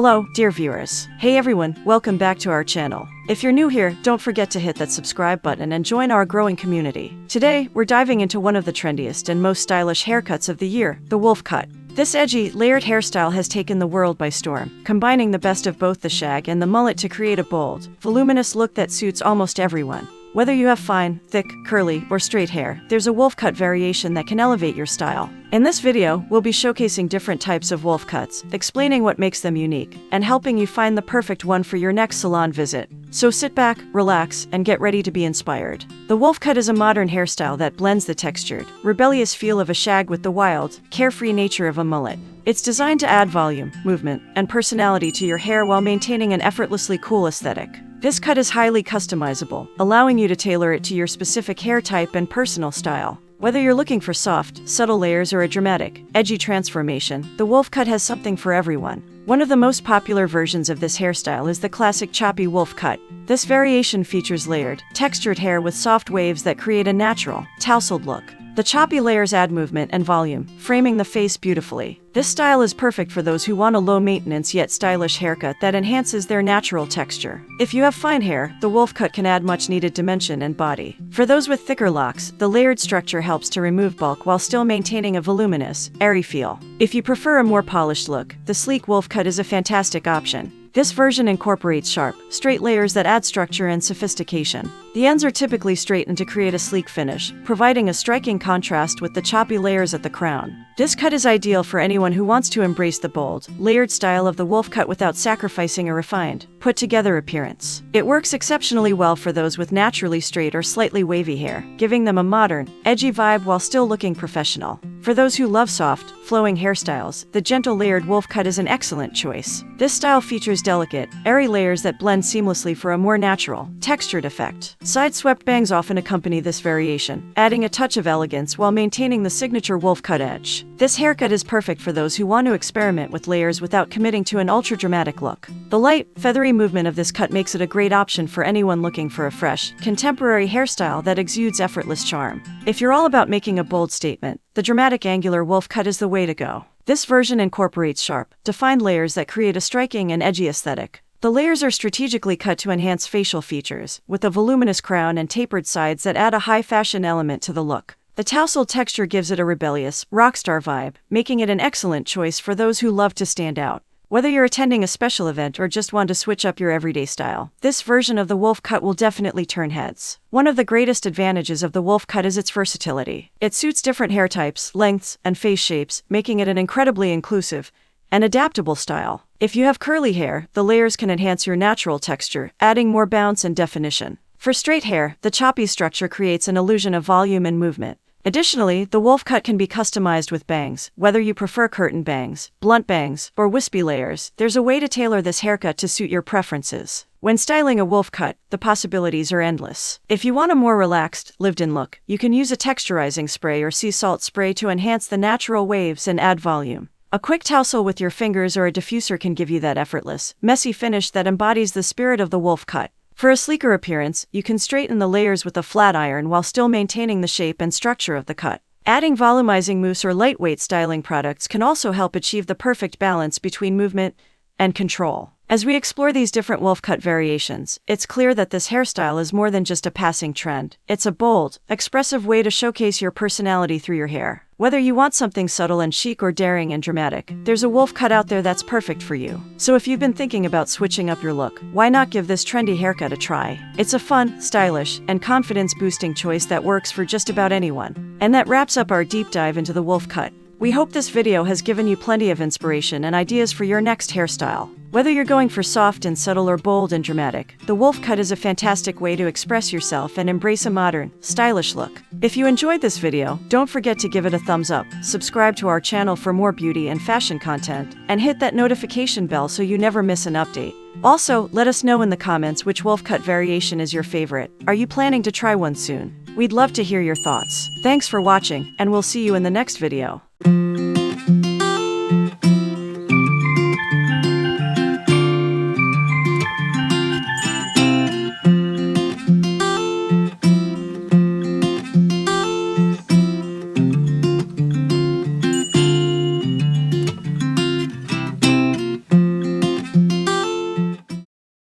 Hello, dear viewers. Hey everyone, welcome back to our channel. If you're new here, don't forget to hit that subscribe button and join our growing community. Today, we're diving into one of the trendiest and most stylish haircuts of the year, the wolf cut. This edgy, layered hairstyle has taken the world by storm, combining the best of both the shag and the mullet to create a bold, voluminous look that suits almost everyone. Whether you have fine, thick, curly, or straight hair, there's a wolf cut variation that can elevate your style. In this video, we'll be showcasing different types of wolf cuts, explaining what makes them unique, and helping you find the perfect one for your next salon visit. So sit back, relax, and get ready to be inspired. The wolf cut is a modern hairstyle that blends the textured, rebellious feel of a shag with the wild, carefree nature of a mullet. It's designed to add volume, movement, and personality to your hair while maintaining an effortlessly cool aesthetic. This cut is highly customizable, allowing you to tailor it to your specific hair type and personal style. Whether you're looking for soft, subtle layers or a dramatic, edgy transformation, the wolf cut has something for everyone. One of the most popular versions of this hairstyle is the classic choppy wolf cut. This variation features layered, textured hair with soft waves that create a natural, tousled look. The choppy layers add movement and volume, framing the face beautifully. This style is perfect for those who want a low-maintenance yet stylish haircut that enhances their natural texture. If you have fine hair, the wolf cut can add much-needed dimension and body. For those with thicker locks, the layered structure helps to remove bulk while still maintaining a voluminous, airy feel. If you prefer a more polished look, the sleek wolf cut is a fantastic option. This version incorporates sharp, straight layers that add structure and sophistication. The ends are typically straightened to create a sleek finish, providing a striking contrast with the choppy layers at the crown. This cut is ideal for anyone who wants to embrace the bold, layered style of the wolf cut without sacrificing a refined, put-together appearance. It works exceptionally well for those with naturally straight or slightly wavy hair, giving them a modern, edgy vibe while still looking professional. For those who love soft, flowing hairstyles, the gentle layered wolf cut is an excellent choice. This style features delicate, airy layers that blend seamlessly for a more natural, textured effect. Side-swept bangs often accompany this variation, adding a touch of elegance while maintaining the signature wolf cut edge. This haircut is perfect for those who want to experiment with layers without committing to an ultra-dramatic look. The light, feathery movement of this cut makes it a great option for anyone looking for a fresh, contemporary hairstyle that exudes effortless charm. If you're all about making a bold statement, the dramatic angular wolf cut is the way to go. This version incorporates sharp, defined layers that create a striking and edgy aesthetic. The layers are strategically cut to enhance facial features, with a voluminous crown and tapered sides that add a high-fashion element to the look. The tousled texture gives it a rebellious, rockstar vibe, making it an excellent choice for those who love to stand out. Whether you're attending a special event or just want to switch up your everyday style, this version of the wolf cut will definitely turn heads. One of the greatest advantages of the wolf cut is its versatility. It suits different hair types, lengths, and face shapes, making it an incredibly inclusive and adaptable style. If you have curly hair, the layers can enhance your natural texture, adding more bounce and definition. For straight hair, the choppy structure creates an illusion of volume and movement. Additionally, the wolf cut can be customized with bangs. Whether you prefer curtain bangs, blunt bangs, or wispy layers, there's a way to tailor this haircut to suit your preferences. When styling a wolf cut, the possibilities are endless. If you want a more relaxed, lived-in look, you can use a texturizing spray or sea salt spray to enhance the natural waves and add volume. A quick tousle with your fingers or a diffuser can give you that effortless, messy finish that embodies the spirit of the wolf cut. For a sleeker appearance, you can straighten the layers with a flat iron while still maintaining the shape and structure of the cut. Adding volumizing mousse or lightweight styling products can also help achieve the perfect balance between movement and control. As we explore these different wolf cut variations, it's clear that this hairstyle is more than just a passing trend. It's a bold, expressive way to showcase your personality through your hair. Whether you want something subtle and chic or daring and dramatic, there's a wolf cut out there that's perfect for you. So if you've been thinking about switching up your look, why not give this trendy haircut a try? It's a fun, stylish, and confidence-boosting choice that works for just about anyone. And that wraps up our deep dive into the wolf cut. We hope this video has given you plenty of inspiration and ideas for your next hairstyle. Whether you're going for soft and subtle or bold and dramatic, the wolf cut is a fantastic way to express yourself and embrace a modern, stylish look. If you enjoyed this video, don't forget to give it a thumbs up, subscribe to our channel for more beauty and fashion content, and hit that notification bell so you never miss an update. Also, let us know in the comments which wolf cut variation is your favorite. Are you planning to try one soon? We'd love to hear your thoughts. Thanks for watching, and we'll see you in the next video.